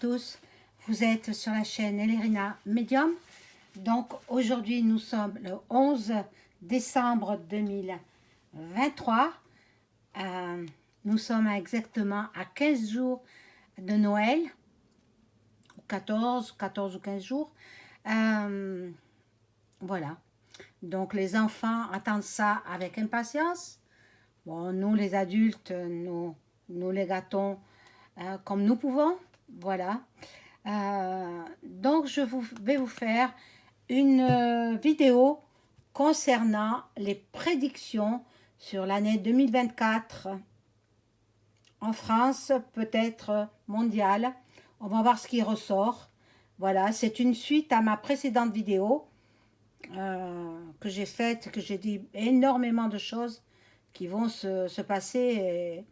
Tous, vous êtes sur la chaîne Elérina Medium. Donc aujourd'hui nous sommes le 11 décembre 2023. Nous sommes exactement à 15 jours de Noël, 14 ou 15 jours. Voilà, donc les enfants attendent ça avec impatience. Bon, nous les adultes, nous les gâtons comme nous pouvons. Voilà. Donc je vais vous faire une vidéo concernant les prédictions sur l'année 2024 en France, peut-être mondiale. On va voir ce qui ressort. Voilà, c'est une suite à ma précédente vidéo que j'ai faite, que j'ai dit énormément de choses qui vont se passer. Et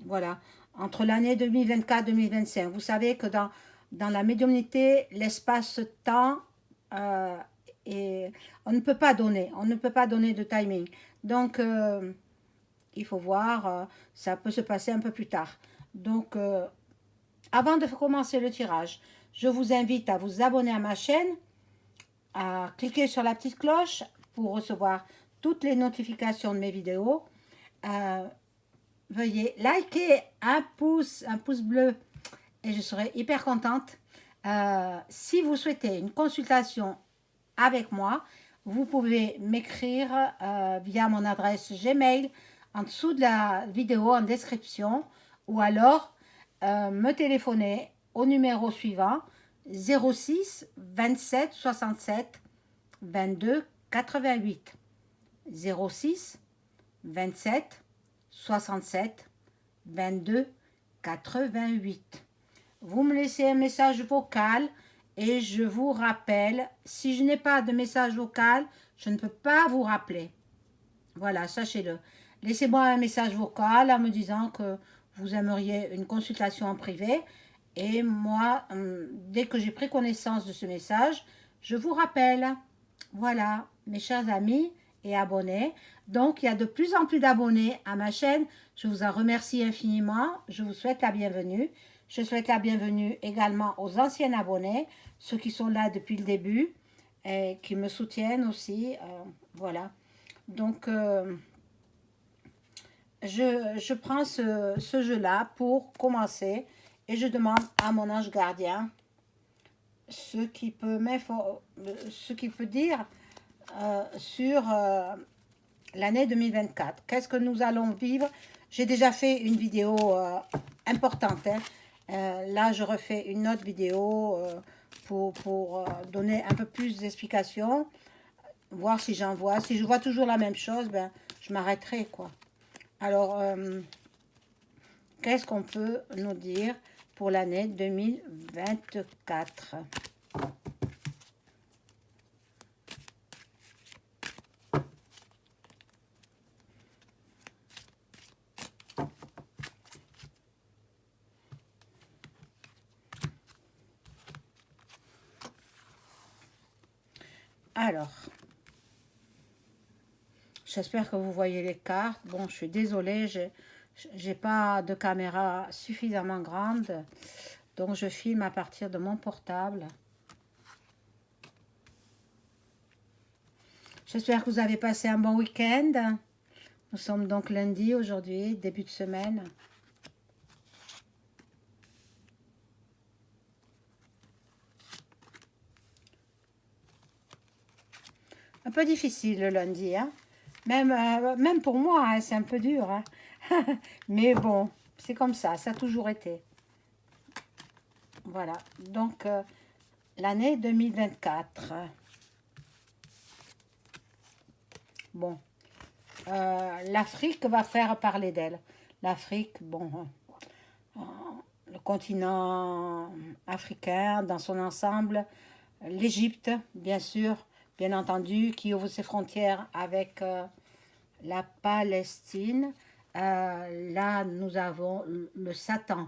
voilà, entre l'année 2024-2025. Vous savez que dans la médiumnité, l'espace-temps, et on ne peut pas donner de timing. Donc, il faut voir, ça peut se passer un peu plus tard. Donc, avant de commencer le tirage, je vous invite à vous abonner à ma chaîne, à cliquer sur la petite cloche pour recevoir toutes les notifications de mes vidéos. Veuillez liker un pouce bleu et je serai hyper contente. Si vous souhaitez une consultation avec moi, vous pouvez m'écrire via mon adresse Gmail en dessous de la vidéo en description ou alors me téléphoner au numéro suivant 06 27 67 22 88 06 27 67 22 88. Vous me laissez un message vocal et je vous rappelle. Si je n'ai pas de message vocal, je ne peux pas vous rappeler. Voilà, sachez-le. Laissez-moi un message vocal en me disant que vous aimeriez une consultation en privé. Et moi, dès que j'ai pris connaissance de ce message, je vous rappelle. Voilà, mes chers amis et abonnés. Donc, il y a de plus en plus d'abonnés à ma chaîne. Je vous en remercie infiniment. Je vous souhaite la bienvenue. Je souhaite la bienvenue également aux anciens abonnés, ceux qui sont là depuis le début et qui me soutiennent aussi. Voilà. Donc, je prends ce jeu-là pour commencer et je demande à mon ange gardien ce qu'il peut dire sur l'année 2024. Qu'est-ce que nous allons vivre? J'ai déjà fait une vidéo importante. Là, je refais une autre vidéo pour donner un peu plus d'explications, voir si j'en vois. Si je vois toujours la même chose, ben, je m'arrêterai, quoi. Alors, qu'est-ce qu'on peut nous dire pour l'année 2024? Alors, j'espère que vous voyez les cartes. Bon, je suis désolée, j'ai pas de caméra suffisamment grande, donc je filme à partir de mon portable. J'espère que vous avez passé un bon week-end. Nous sommes donc lundi aujourd'hui, début de semaine. Un peu difficile le lundi, hein. Même pour moi, hein, c'est un peu dur, hein. Mais bon, c'est comme ça a toujours été. Voilà, donc l'année 2024. Bon, l'Afrique va faire parler d'elle. L'Afrique, bon, le continent africain dans son ensemble, l'Égypte, bien sûr, bien entendu, qui ouvre ses frontières avec la Palestine. Là, nous avons le Satan.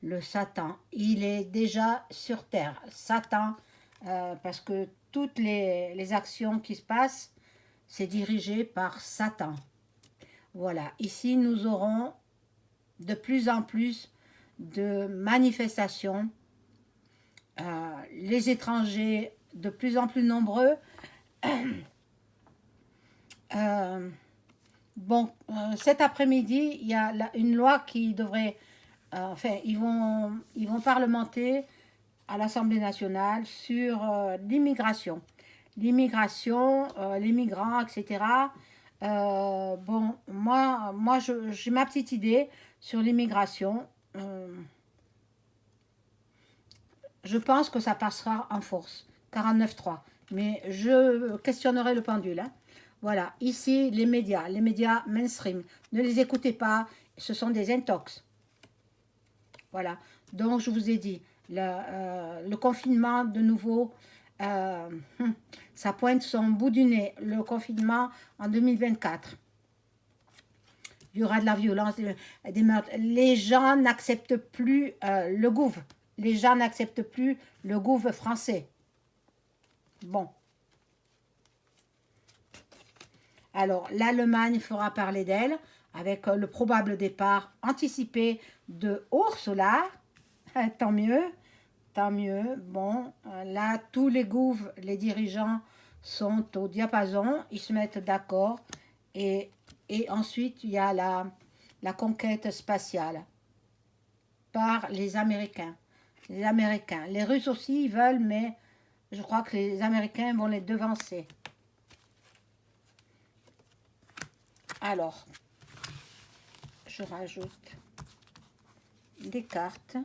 Le Satan, il est déjà sur terre. Satan, parce que toutes les actions qui se passent, c'est dirigé par Satan. Voilà, ici nous aurons de plus en plus de manifestations. Les étrangers de plus en plus nombreux. Euh, bon, cet après-midi, il y a une loi qui devrait... enfin, ils vont parlementer à l'Assemblée nationale sur l'immigration. L'immigration, les migrants, etc. Bon, moi j'ai ma petite idée sur l'immigration. Je pense que ça passera en force. 49.3. Mais je questionnerai le pendule. Hein. Voilà. Ici, les médias mainstream. Ne les écoutez pas. Ce sont des intox. Voilà. Donc, je vous ai dit, le confinement, de nouveau, euh, ça pointe son bout du nez. Le confinement en 2024. Il y aura de la violence, des meurtres. Les gens n'acceptent plus le gouv. Les gens n'acceptent plus le gouv français. Bon. Alors, l'Allemagne fera parler d'elle avec le probable départ anticipé de Ursula. Tant mieux, tant mieux. Bon, là, tous les gouv, les dirigeants sont au diapason. Ils se mettent d'accord. Et, et ensuite, il y a la conquête spatiale par les Américains. Les Américains. Les Russes aussi, ils veulent, mais je crois que les Américains vont les devancer. Alors, je rajoute des cartes.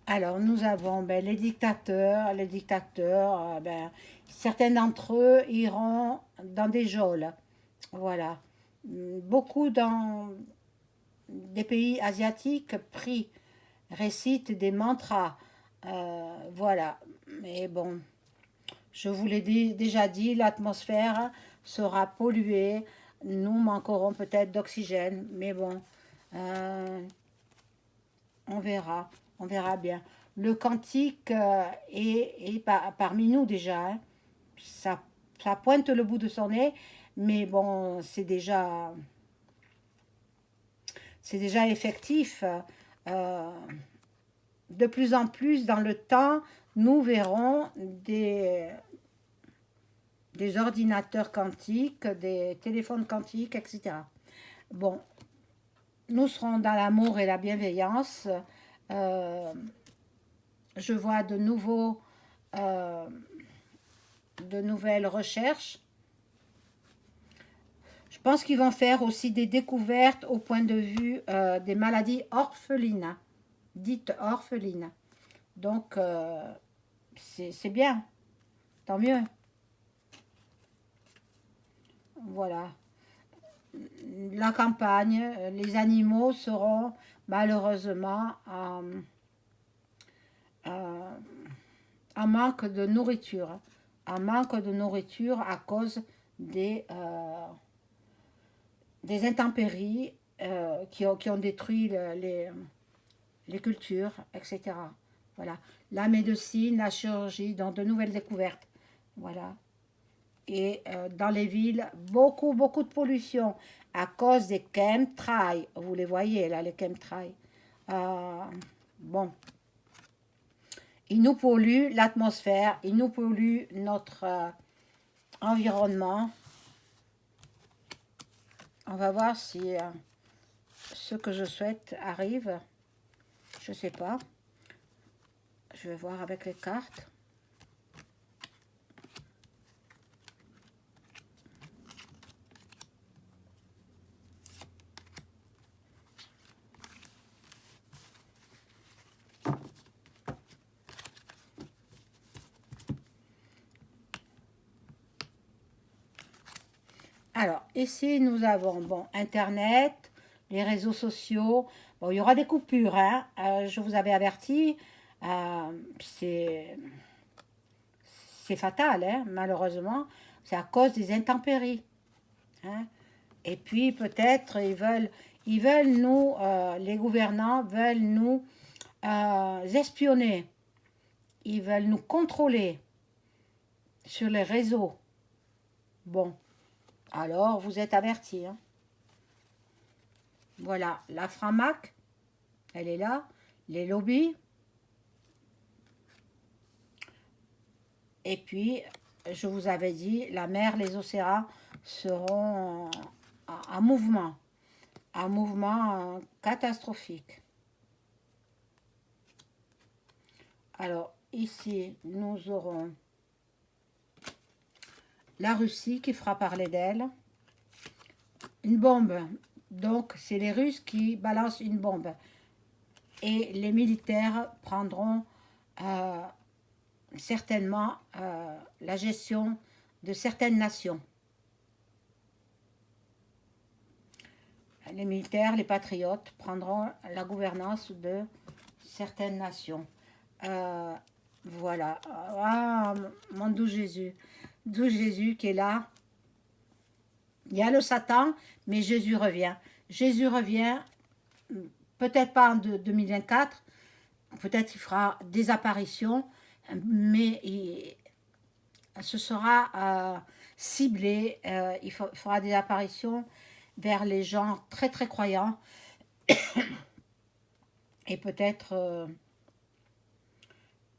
Alors, nous avons les dictateurs, certains d'entre eux iront dans des geôles. Voilà. Beaucoup dans des pays asiatiques récitent des mantras. Voilà. Mais bon, je vous l'ai déjà dit, l'atmosphère sera polluée. Nous manquerons peut-être d'oxygène. Mais bon, euh, on verra. On verra bien. Le quantique est parmi nous déjà. Hein. Ça, ça pointe le bout de son nez. Mais bon, c'est déjà effectif. Euh, de plus en plus dans le temps, nous verrons des ordinateurs quantiques, des téléphones quantiques, etc. Bon, nous serons dans l'amour et la bienveillance. Euh, je vois euh, de nouvelles recherches. Je pense qu'ils vont faire aussi des découvertes au point de vue des maladies orphelines, dites orphelines. Donc, c'est bien, tant mieux. Voilà. La campagne, les animaux seront malheureusement euh, en manque de nourriture. En manque de nourriture à cause des intempéries qui ont détruit les cultures, etc. Voilà. La médecine, la chirurgie, dans de nouvelles découvertes. Voilà. Et dans les villes, beaucoup de pollution à cause des chemtrails. Vous les voyez là, les chemtrails. Euh, bon, ils nous polluent l'atmosphère, ils nous polluent notre environnement. On va voir si ce que je souhaite arrive. Je sais pas. Je vais voir avec les cartes. Alors, ici, nous avons, bon, Internet, les réseaux sociaux. Bon, il y aura des coupures, hein. Je vous avais averti. C'est c'est fatal, hein, malheureusement. C'est à cause des intempéries. Hein. Et puis peut-être ils veulent nous, les gouvernants veulent nous espionner. Ils veulent nous contrôler sur les réseaux. Bon, alors vous êtes avertis. Hein. Voilà, la Framac, elle est là. Les lobbies. Et puis, je vous avais dit, la mer, les océans seront en mouvement. Un mouvement catastrophique. Alors, ici, nous aurons la Russie qui fera parler d'elle. Une bombe. Donc, c'est les Russes qui balancent une bombe. Et les militaires prendront certainement la gestion de certaines nations. Les militaires, les patriotes prendront la gouvernance de certaines nations. Voilà. Ah, mon doux Jésus. Doux Jésus qui est là. Il y a le Satan, mais Jésus revient. Jésus revient, peut-être pas en 2024, peut-être il fera des apparitions, mais ce sera ciblé. Il fera des apparitions vers les gens très très croyants. Et peut-être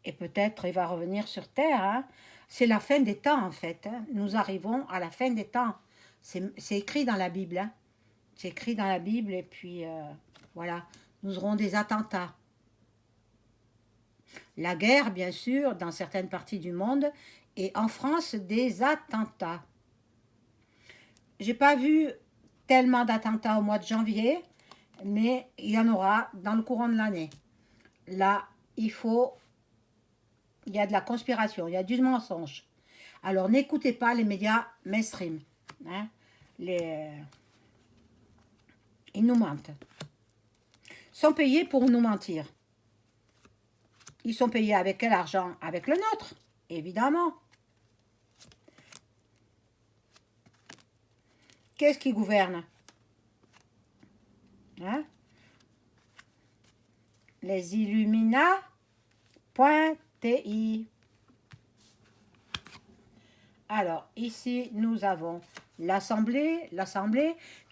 il va revenir sur terre. Hein. C'est la fin des temps en fait. Hein. Nous arrivons à la fin des temps. C'est écrit dans la Bible. Hein. C'est écrit dans la Bible et puis voilà. Nous aurons des attentats. La guerre, bien sûr, dans certaines parties du monde. Et en France, des attentats. J'ai pas vu tellement d'attentats au mois de janvier, mais il y en aura dans le courant de l'année. Là, il y a de la conspiration, il y a du mensonge. Alors, n'écoutez pas les médias mainstream. Hein. Ils nous mentent. Ils sont payés pour nous mentir. Ils sont payés avec quel argent? Avec le nôtre, évidemment. Qu'est-ce qui gouverne? Hein? Les Illumina.ti. Alors, ici, nous avons l'Assemblée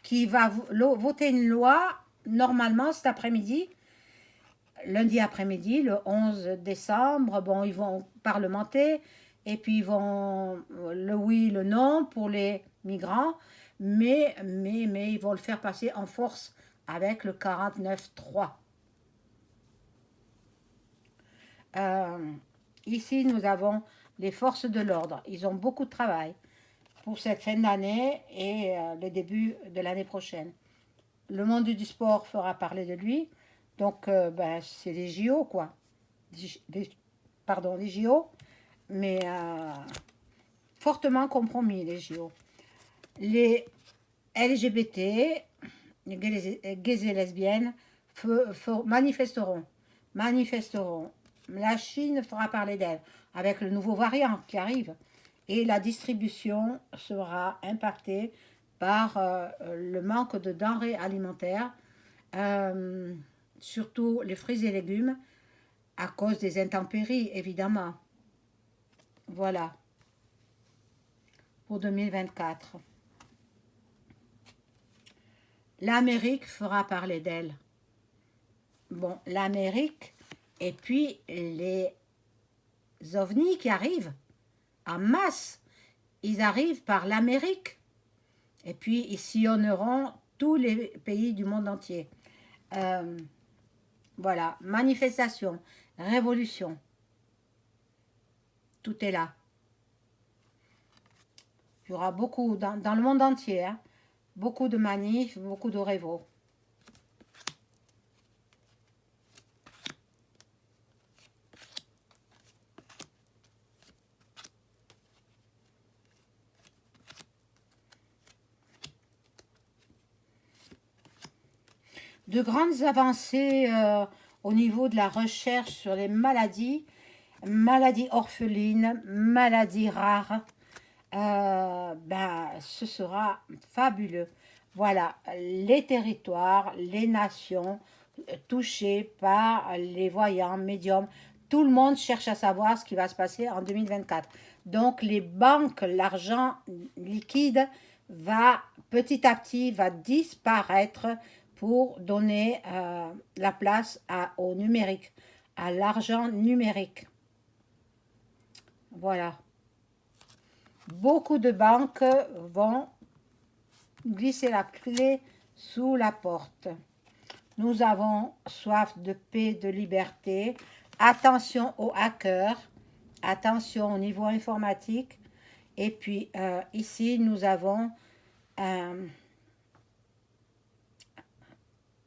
qui va voter une loi, normalement, cet après-midi, lundi après-midi, le 11 décembre. Bon, ils vont parlementer, et puis ils vont le oui, le non pour les migrants, mais ils vont le faire passer en force avec le 49.3. Ici, nous avons les forces de l'ordre. Ils ont beaucoup de travail pour cette fin d'année et le début de l'année prochaine. Le monde du sport fera parler de lui. Donc, c'est les JO, quoi. Les JO, mais fortement compromis, les JO. Les LGBT, les gays et lesbiennes, manifesteront. La Chine fera parler d'elle avec le nouveau variant qui arrive. Et la distribution sera impactée par le manque de denrées alimentaires, surtout les fruits et légumes, à cause des intempéries, évidemment. Voilà. Pour 2024. L'Amérique fera parler d'elle. Bon, l'Amérique, et puis les ovnis qui arrivent en masse, ils arrivent par l'Amérique. Et puis ils sillonneront tous les pays du monde entier. Voilà, manifestation, révolution. Tout est là. Il y aura beaucoup, dans le monde entier, hein, beaucoup de manifs, beaucoup de révos. De grandes avancées au niveau de la recherche sur les maladies. maladie orpheline, maladie rare, ben, ce sera fabuleux. Voilà, les territoires, les nations touchées par les voyants, médiums, tout le monde cherche à savoir ce qui va se passer en 2024. Donc les banques, l'argent liquide va petit à petit va disparaître pour donner la place au numérique, à l'argent numérique. Voilà. Beaucoup de banques vont glisser la clé sous la porte. Nous avons soif de paix, de liberté. Attention aux hackers. Attention au niveau informatique. Et puis ici, nous avons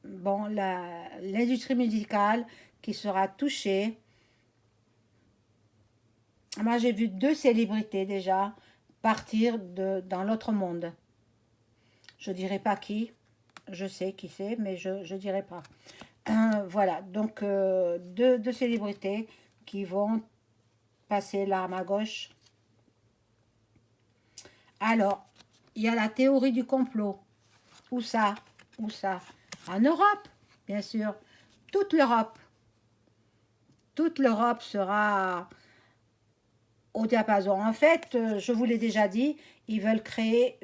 bon, l'industrie médicale qui sera touchée. Moi, j'ai vu 2 célébrités déjà partir dans l'autre monde. Je dirai pas qui, je sais qui c'est, mais je dirai pas. Voilà, donc 2 célébrités qui vont passer l'arme à gauche. Alors, il y a la théorie du complot. Où ça? Où ça? En Europe, bien sûr. Toute l'Europe. Toute l'Europe sera au diapason. En fait, je vous l'ai déjà dit, ils veulent créer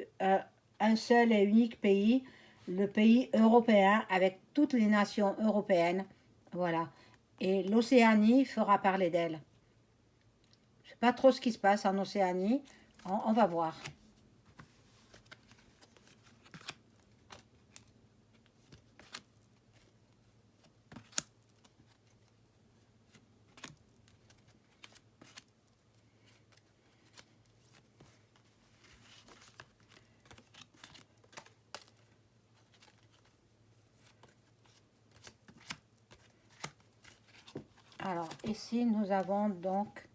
un seul et unique pays, le pays européen, avec toutes les nations européennes. Voilà. Et l'Océanie fera parler d'elle. Je ne sais pas trop ce qui se passe en Océanie. On va voir. Alors, ici, nous avons donc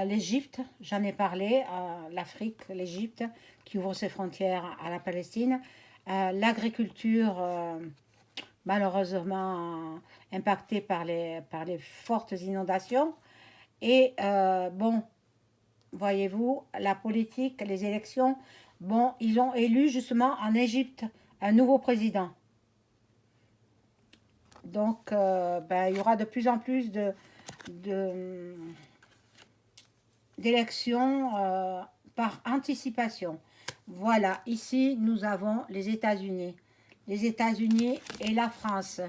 l'Égypte, j'en ai parlé, l'Afrique, l'Égypte, qui ouvre ses frontières à la Palestine. L'agriculture, malheureusement impactée par les fortes inondations. Et bon, voyez-vous, la politique, les élections, bon, ils ont élu justement en Égypte un nouveau président. Donc, ben, il y aura de plus en plus de, d'élections par anticipation. Voilà, ici, nous avons les États-Unis. Les États-Unis et la France.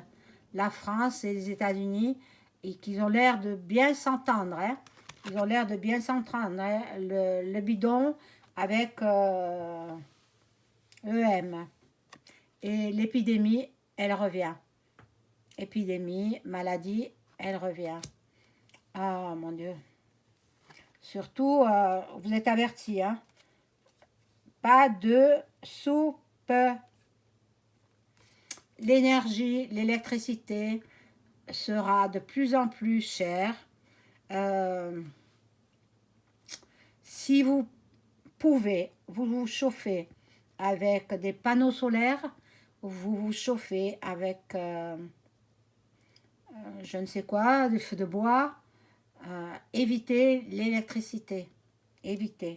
La France et les États-Unis, et qu'ils ont l'air de bien s'entendre. Hein. Ils ont l'air de bien s'entendre. Hein. Le bidon avec EM. Et l'épidémie, elle revient. Épidémie, maladie, elle revient. Ah, mon Dieu. Surtout, vous êtes avertis, hein. Pas de soupe. L'énergie, l'électricité sera de plus en plus chère. Euh, si vous pouvez, vous vous chauffez avec des panneaux solaires, vous vous chauffez avec je ne sais quoi, du feu de bois. Évitez l'électricité. Évitez.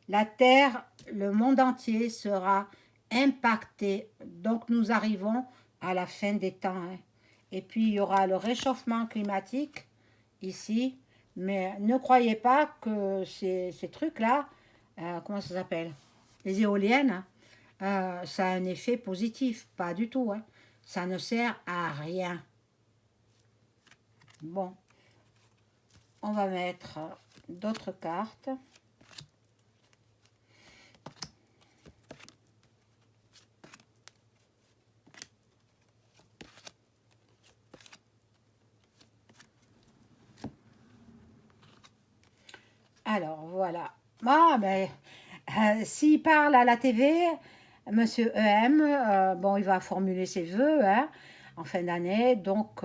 La Terre, le monde entier sera impacté. Donc nous arrivons à la fin des temps. Hein. Et puis il y aura le réchauffement climatique ici. Mais ne croyez pas que ces trucs-là, comment ça s'appelle? Les éoliennes, ça a un effet positif. Pas du tout. Hein. Ça ne sert à rien. Bon, on va mettre d'autres cartes. Alors, voilà. Ah, mais s'il parle à la TV, Monsieur EM, bon, il va formuler ses vœux hein, en fin d'année, donc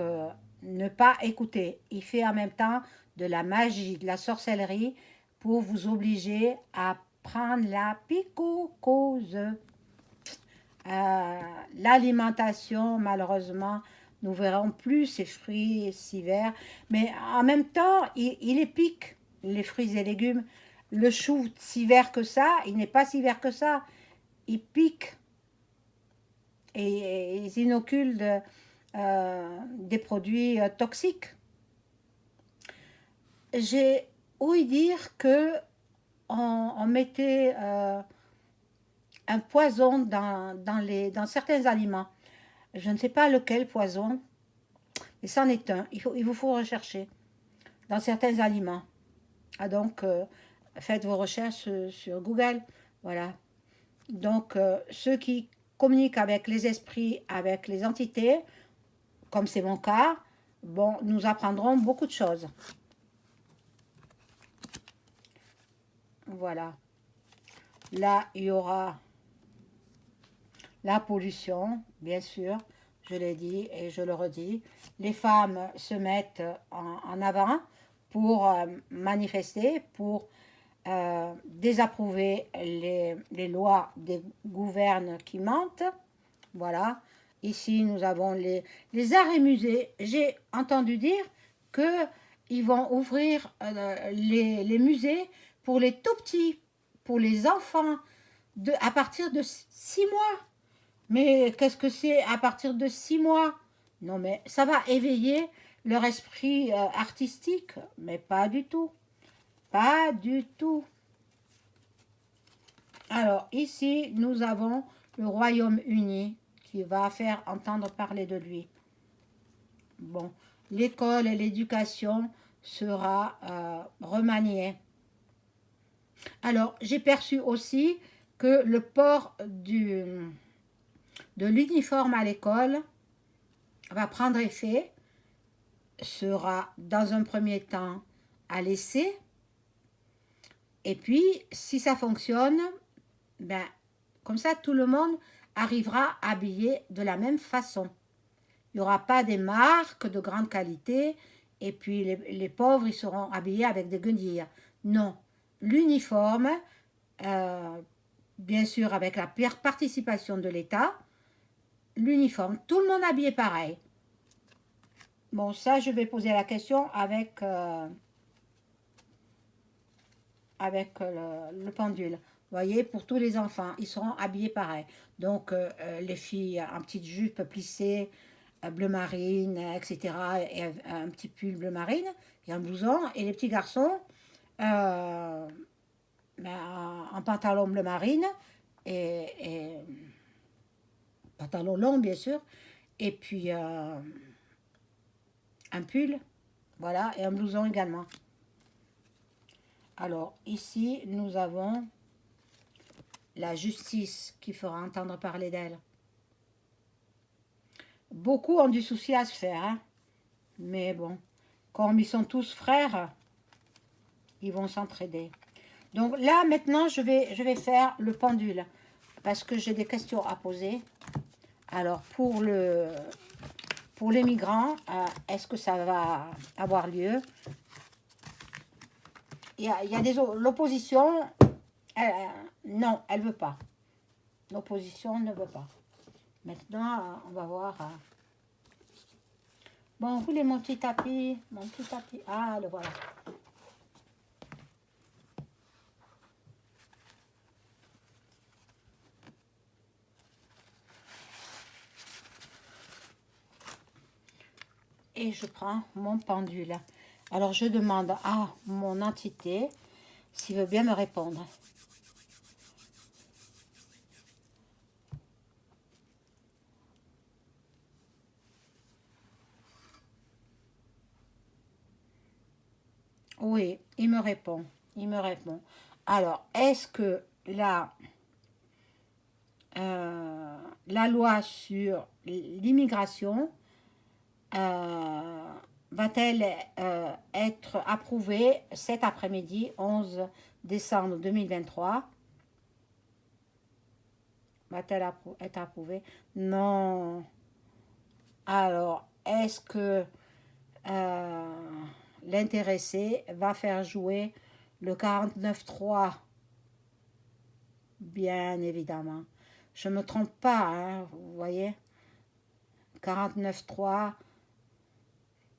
ne pas écouter. Il fait en même temps de la magie, de la sorcellerie pour vous obliger à prendre la picocose. L'alimentation, malheureusement, Nous verrons plus ces fruits si verts. Mais en même temps, il est pique, les fruits et légumes. Le chou, si vert que ça, il n'est pas si vert que ça. Il pique et ils inoculent des produits toxiques. J'ai ouï dire que on mettait un poison dans certains aliments. Je ne sais pas lequel poison, mais c'en est un. Il vous faut rechercher dans certains aliments. Ah donc, faites vos recherches sur Google. Voilà. Donc, ceux qui communiquent avec les esprits, avec les entités, comme c'est mon cas, bon, nous apprendrons beaucoup de choses. Voilà. Là, il y aura la pollution, bien sûr, je l'ai dit et je le redis. Les femmes se mettent en avant pour manifester, pour désapprouver les lois des gouvernes qui mentent. Voilà. Ici, nous avons les arts et musées. J'ai entendu dire qu'ils vont ouvrir les musées pour les tout petits, pour les enfants, à partir de 6 mois. Mais qu'est-ce que c'est à partir de 6 mois? Non, mais ça va éveiller leur esprit artistique, mais pas du tout. Pas du tout. Alors, ici, nous avons le Royaume-Uni qui va faire entendre parler de lui. Bon, l'école et l'éducation sera remaniée. Alors, j'ai perçu aussi que le port de l'uniforme à l'école va prendre effet, sera dans un premier temps à laisser, et puis si ça fonctionne, ben, comme ça tout le monde arrivera habillé de la même façon. Il n'y aura pas des marques de grande qualité, et puis les pauvres, ils seront habillés avec des guenilles. Non, l'uniforme, bien sûr avec la participation de l'État, l'uniforme, tout le monde habillé pareil. Bon, ça, je vais poser la question avec le pendule. Vous voyez, pour tous les enfants, ils seront habillés pareil. Donc, les filles en petite jupe plissée, bleu marine, etc. Et un petit pull bleu marine et un blouson. Et les petits garçons, ben, en pantalon bleu marine et pantalon long, bien sûr. Et puis, un pull, voilà, et un blouson également. Alors, ici, nous avons la justice qui fera entendre parler d'elle. Beaucoup ont du souci à se faire, hein? Mais bon, comme ils sont tous frères, ils vont s'entraider. Donc là, maintenant, je vais faire le pendule, parce que j'ai des questions à poser. Alors, pour les migrants, est-ce que ça va avoir lieu? Il y a l'opposition, non, elle ne veut pas. L'opposition ne veut pas. Maintenant, on va voir. Bon, vous voulez mon petit tapis? Mon petit tapis. Ah, le voilà. Et je prends mon pendule. Alors, je demande à mon entité s'il veut bien me répondre. Oui, il me répond. Il me répond. Alors, est-ce que la loi sur l'immigration va-t-elle être approuvée cet après-midi, 11 décembre 2023? Va-t-elle être approuvée? Non. Alors, est-ce que l'intéressé va faire jouer le 49.3? Bien évidemment. Je ne me trompe pas, hein, vous voyez. 49.3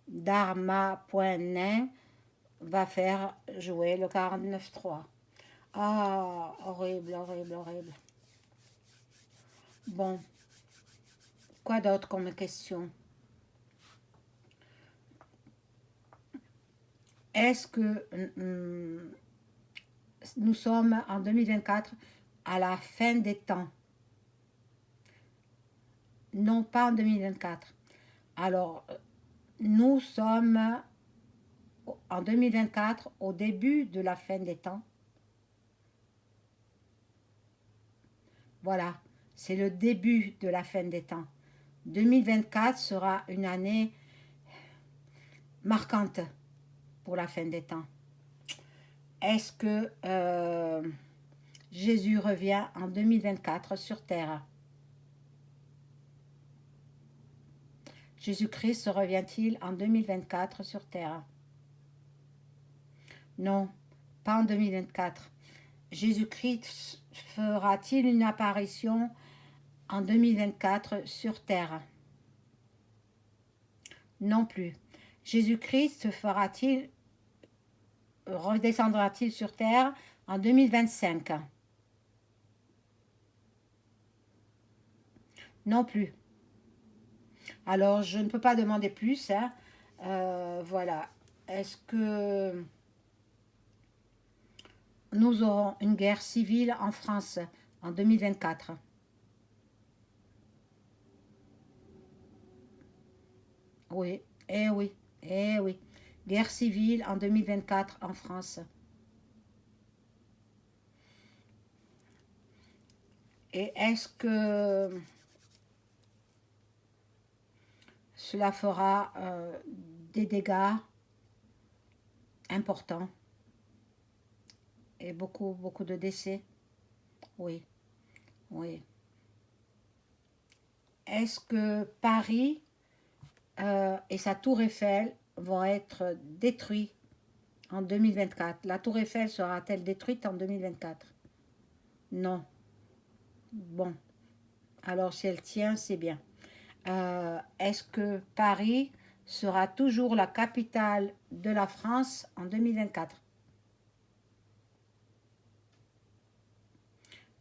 Dharma.nain va faire jouer le 49.3. Ah, horrible, horrible, horrible. Bon, quoi d'autre comme question? Est-ce que nous sommes en 2024 à la fin des temps? Non, pas en 2024. Alors, nous sommes en 2024 au début de la fin des temps. Voilà, c'est le début de la fin des temps. 2024 sera une année marquante pour la fin des temps. Est-ce que Jésus revient en 2024 sur terre? Jésus-Christ revient-il en 2024 sur terre? Non, pas en 2024. Jésus-Christ fera-t-il une apparition en 2024 sur terre? Non plus. Jésus-Christ redescendra-t-il sur terre en 2025? Non plus. Alors, je ne peux pas demander plus, hein. Voilà. Est-ce que nous aurons une guerre civile en France en 2024? Oui, oui, oui. Guerre civile en 2024 en France. Et est-ce que cela fera des dégâts importants et beaucoup, beaucoup de décès? Oui, oui. Est-ce que Paris et sa tour Eiffel vont être détruits en 2024? La tour Eiffel sera-t-elle détruite en 2024? Non. Bon, alors si elle tient, c'est bien. Est-ce que Paris sera toujours la capitale de la France en 2024?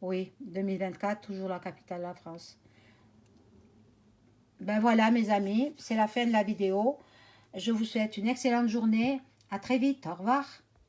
Oui, 2024, toujours la capitale de la France. Ben voilà mes amis, c'est la fin de la vidéo. Je vous souhaite une excellente journée. À très vite, au revoir.